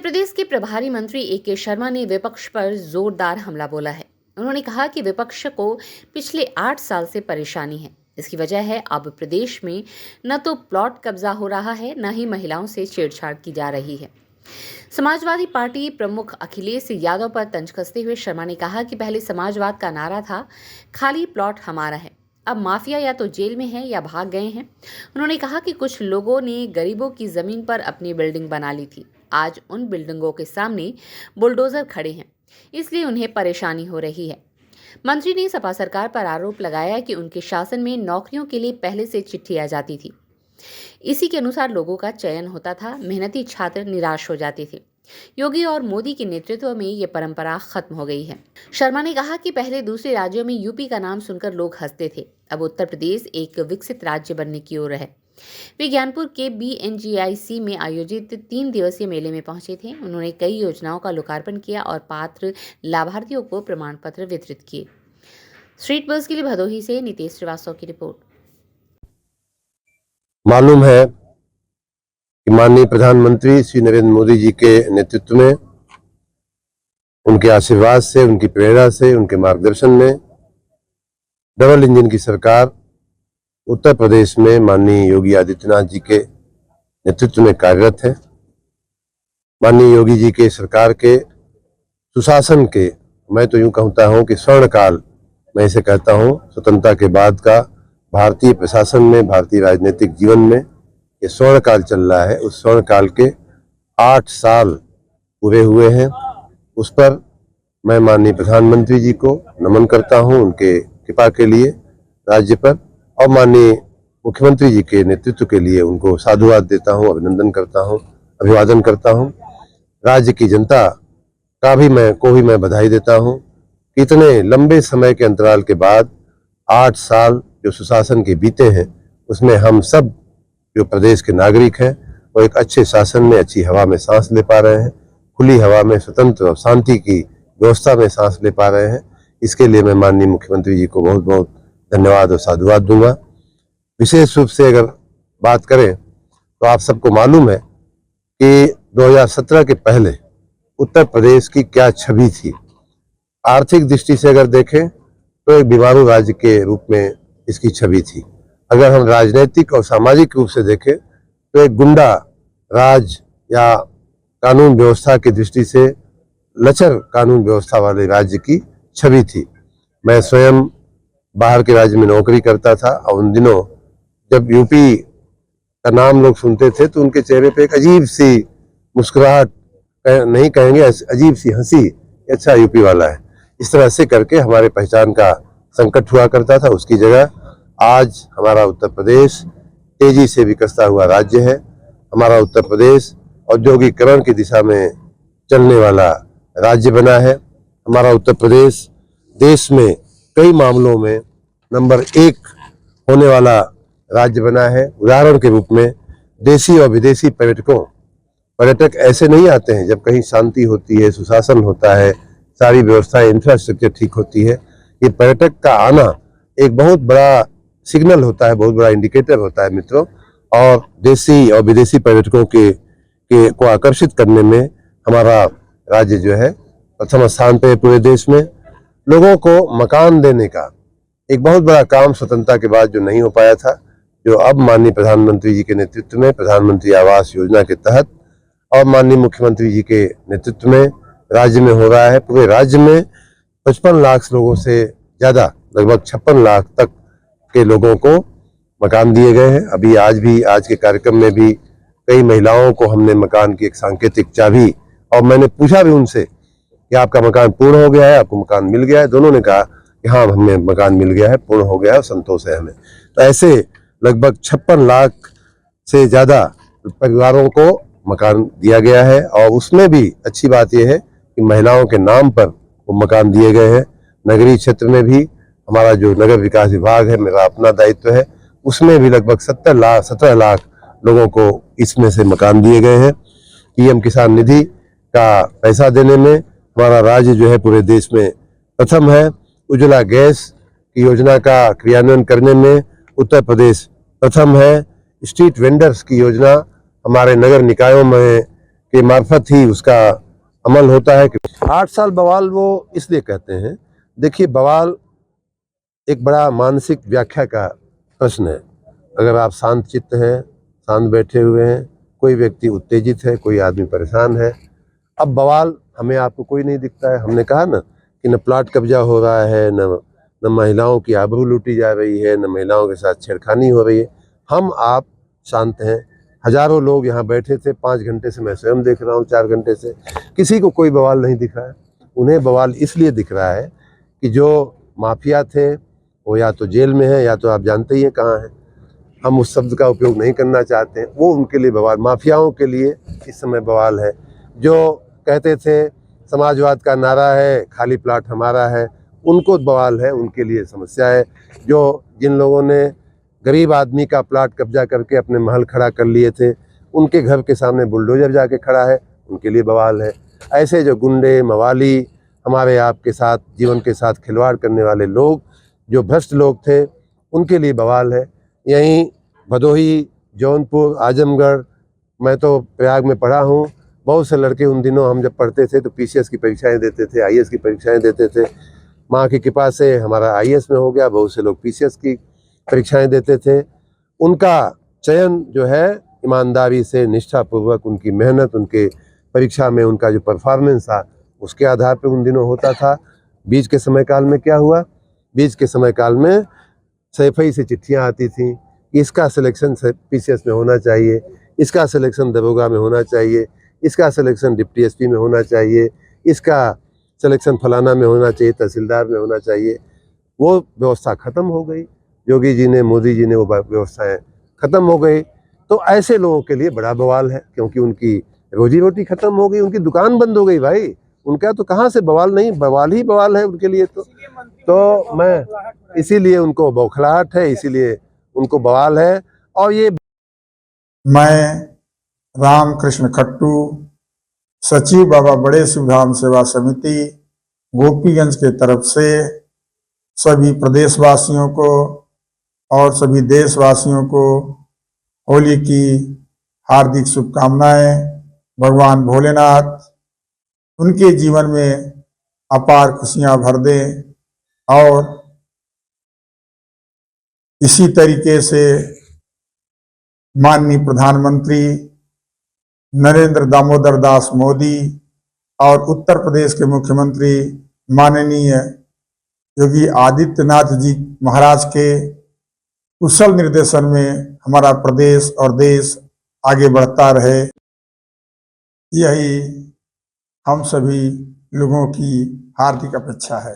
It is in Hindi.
प्रदेश के प्रभारी मंत्री ए.के. शर्मा ने विपक्ष पर जोरदार हमला बोला है। उन्होंने कहा कि विपक्ष को पिछले 8 साल से परेशानी है। इसकी वजह है अब प्रदेश में न तो प्लॉट कब्जा हो रहा है, न ही महिलाओं से छेड़छाड़ की जा रही है। समाजवादी पार्टी प्रमुख अखिलेश यादव पर तंज कसते हुए शर्मा ने कहा कि पहले समाजवाद का नारा था, खाली प्लॉट हमारा है। अब माफिया या तो जेल में है या भाग गए हैं। उन्होंने कहा कि कुछ लोगों ने गरीबों की जमीन पर अपनी बिल्डिंग बना ली थी। आज उन बिल्डिंगों के सामने बुलडोजर खड़े हैं, इसलिए उन्हें परेशानी हो रही है। मंत्री ने सपा सरकार पर आरोप लगाया कि उनके शासन में नौकरियों के लिए पहले से चिट्ठी आ जाती थी। इसी के अनुसार लोगों का चयन होता था, मेहनती छात्र निराश हो जाते थे। योगी और मोदी के नेतृत्व में ये परंपरा खत्म हो गई है। शर्मा ने कहा कि पहले दूसरे राज्यों में यूपी का नाम सुनकर लोग हंसते थे, अब उत्तर प्रदेश एक विकसित राज्य बनने की ओर है। वे ज्ञानपुर के BNGIC में आयोजित 3 दिवसीय मेले में पहुंचे थे। उन्होंने कई योजनाओं का लोकार्पण किया और पात्र लाभार्थियों को प्रमाण पत्र वितरित किए। स्ट्रीट बज़ के लिए भदोही से नितेश श्रीवास्तव की रिपोर्ट। मालूम है कि माननीय प्रधानमंत्री श्री नरेंद्र मोदी जी के नेतृत्व में, उनके आशीर्वाद से, उनकी प्रेरणा से, उनके मार्गदर्शन में डबल इंजन की सरकार उत्तर प्रदेश में माननीय योगी आदित्यनाथ जी के नेतृत्व में कार्यरत है। माननीय योगी जी के सरकार के सुशासन के, मैं तो यूं कहता हूं कि स्वर्णकाल, मैं इसे कहता हूं, स्वतंत्रता के बाद का भारतीय प्रशासन में, भारतीय राजनीतिक जीवन में ये स्वर्णकाल चल रहा है। उस स्वर्णकाल के 8 साल पूरे हुए हैं। उस पर मैं माननीय प्रधानमंत्री जी को नमन करता हूं, उनके कृपा के लिए राज्य पर, और माननीय मुख्यमंत्री जी के नेतृत्व के लिए उनको साधुवाद देता हूं, अभिनंदन करता हूं, अभिवादन करता हूं। राज्य की जनता को भी मैं बधाई देता हूं कि इतने लंबे समय के अंतराल के बाद 8 साल जो सुशासन के बीते हैं, उसमें हम सब जो प्रदेश के नागरिक हैं वो एक अच्छे शासन में, अच्छी हवा में सांस ले पा रहे हैं, खुली हवा में, स्वतंत्र और शांति की व्यवस्था में सांस ले पा रहे हैं। इसके लिए मैं माननीय मुख्यमंत्री जी को बहुत बहुत धन्यवाद और साधुवाद दूंगा। विशेष रूप से अगर बात करें तो आप सबको मालूम है कि 2017 के पहले उत्तर प्रदेश की क्या छवि थी। आर्थिक दृष्टि से अगर देखें तो एक बीमारू राज्य के रूप में इसकी छवि थी। अगर हम राजनीतिक और सामाजिक रूप से देखें तो एक गुंडा राज या कानून व्यवस्था की दृष्टि से लचर कानून व्यवस्था वाले राज्य की छवि थी। मैं स्वयं बाहर के राज्य में नौकरी करता था और उन दिनों जब यूपी का नाम लोग सुनते थे तो उनके चेहरे पे एक अजीब सी मुस्कुराहट, नहीं कहेंगे, अजीब सी हंसी, अच्छा यूपी वाला है, इस तरह से करके हमारे पहचान का संकट हुआ करता था। उसकी जगह आज हमारा उत्तर प्रदेश तेजी से विकसता हुआ राज्य है। हमारा उत्तर प्रदेश औद्योगिकरण की दिशा में चलने वाला राज्य बना है। हमारा उत्तर प्रदेश देश में कई मामलों में नंबर 1 होने वाला राज्य बना है। उदाहरण के रूप में देशी और विदेशी पर्यटक ऐसे नहीं आते हैं जब कहीं शांति होती है, सुशासन होता है, सारी व्यवस्थाएं, इंफ्रास्ट्रक्चर ठीक होती है। ये पर्यटक का आना एक बहुत बड़ा सिग्नल होता है, बहुत बड़ा इंडिकेटर होता है मित्रों, और देशी और विदेशी पर्यटकों को आकर्षित करने में हमारा राज्य जो है प्रथम स्थान पे पूरे देश में। लोगों को मकान देने का एक बहुत बड़ा काम स्वतंत्रता के बाद जो नहीं हो पाया था, जो अब माननीय प्रधानमंत्री जी के नेतृत्व में प्रधानमंत्री आवास योजना के तहत और माननीय मुख्यमंत्री जी के नेतृत्व में राज्य में हो रहा है। पूरे राज्य में 55 लाख लोगों से ज्यादा, लगभग 56 लाख तक के लोगों को मकान दिए गए हैं। अभी आज के कार्यक्रम में भी कई महिलाओं को हमने मकान की एक सांकेतिक चाबी, और मैंने पूछा भी उनसे कि आपका मकान पूर्ण हो गया है, आपको मकान मिल गया है? दोनों ने कहा कि हाँ, हमें मकान मिल गया है, पूर्ण हो गया है, संतोष है हमें। तो ऐसे लगभग 56 लाख से ज्यादा परिवारों को मकान दिया गया है, और उसमें भी अच्छी बात यह है कि महिलाओं के नाम पर वो मकान दिए गए हैं। नगरीय क्षेत्र में भी हमारा जो नगर विकास विभाग है, मेरा अपना दायित्व है, उसमें भी लगभग 17 लाख लोगों को इसमें से मकान दिए गए हैं। PM किसान निधि का पैसा देने में हमारा राज्य जो है पूरे देश में प्रथम है। उज्ज्वला गैस की योजना का क्रियान्वयन करने में उत्तर प्रदेश प्रथम है। स्ट्रीट वेंडर्स की योजना हमारे नगर निकायों में के मार्फत ही उसका अमल होता है। कि 8 साल बवाल वो इसलिए कहते हैं, देखिए बवाल एक बड़ा मानसिक व्याख्या का प्रश्न है। अगर आप शांत चित्त हैं, शांत बैठे हुए हैं, कोई व्यक्ति उत्तेजित है, कोई आदमी परेशान है, अब बवाल हमें आपको कोई नहीं दिखता है। हमने कहा ना कि न प्लाट कब्जा हो रहा है, न महिलाओं की आबरू लूटी जा रही है, न महिलाओं के साथ छेड़खानी हो रही है। हम आप शांत हैं। हजारों लोग यहाँ बैठे थे, 5 घंटे से मैं स्वयं देख रहा हूँ, 4 घंटे से किसी को कोई बवाल नहीं दिख रहा है। उन्हें बवाल इसलिए दिख रहा है कि जो माफिया थे वो या तो जेल में है या तो आप जानते ही हैं कहाँ है। हम उस शब्द का उपयोग नहीं करना चाहते हैं। वो उनके लिए बवाल, माफियाओं के लिए इस समय बवाल है। जो कहते थे समाजवाद का नारा है, खाली प्लाट हमारा है, उनको बवाल है, उनके लिए समस्या है। जो जिन लोगों ने गरीब आदमी का प्लाट कब्जा करके अपने महल खड़ा कर लिए थे, उनके घर के सामने बुलडोजर जाके खड़ा है, उनके लिए बवाल है। ऐसे जो गुंडे मवाली हमारे आपके साथ जीवन के साथ खिलवाड़ करने वाले लोग, जो भ्रष्ट लोग थे, उनके लिए बवाल है। यहीं भदोही, जौनपुर, आजमगढ़, मैं तो प्रयाग में पढ़ा हूँ। बहुत से लड़के उन दिनों हम जब पढ़ते थे तो पीसीएस की परीक्षाएं देते थे, आईएएस की परीक्षाएं देते थे। माँ की कृपा से हमारा आईएएस में हो गया, बहुत से लोग पीसीएस की परीक्षाएं देते थे। उनका चयन जो है ईमानदारी से, निष्ठापूर्वक, उनकी मेहनत, उनके परीक्षा में उनका जो परफॉर्मेंस था उसके आधार पर उन दिनों होता था। बीच के समय काल में क्या हुआ? बीच के समय काल में सैफई से चिट्ठियाँ आती थीं, इसका सिलेक्शन पीसीएस में होना चाहिए, इसका सिलेक्शन दरोगा में होना चाहिए, इसका सिलेक्शन डिप्टी एसपी में होना चाहिए, इसका सिलेक्शन फलाना में होना चाहिए, तहसीलदार में होना चाहिए। वो व्यवस्था ख़त्म हो गई। योगी जी ने, मोदी जी ने वो व्यवस्थाएं ख़त्म हो गई। तो ऐसे लोगों के लिए बड़ा बवाल है, क्योंकि उनकी रोजी रोटी ख़त्म हो गई, उनकी दुकान बंद हो गई भाई। उनका तो कहाँ से बवाल नहीं, बवाल ही बवाल है उनके लिए। तो मैं इसीलिए उनको बौखलाहट है, इसीलिए उनको बवाल है। और ये मैं रामकृष्ण खट्टू, सचिव बाबा बड़े शिवधाम सेवा समिति गोपीगंज के तरफ से सभी प्रदेशवासियों को और सभी देशवासियों को होली की हार्दिक शुभकामनाएं। भगवान भोलेनाथ उनके जीवन में अपार खुशियां भर दें और इसी तरीके से माननीय प्रधानमंत्री नरेंद्र दामोदर दास मोदी और उत्तर प्रदेश के मुख्यमंत्री माननीय योगी आदित्यनाथ जी महाराज के कुशल निर्देशन में हमारा प्रदेश और देश आगे बढ़ता रहे, यही हम सभी लोगों की हार्दिक अपेक्षा है।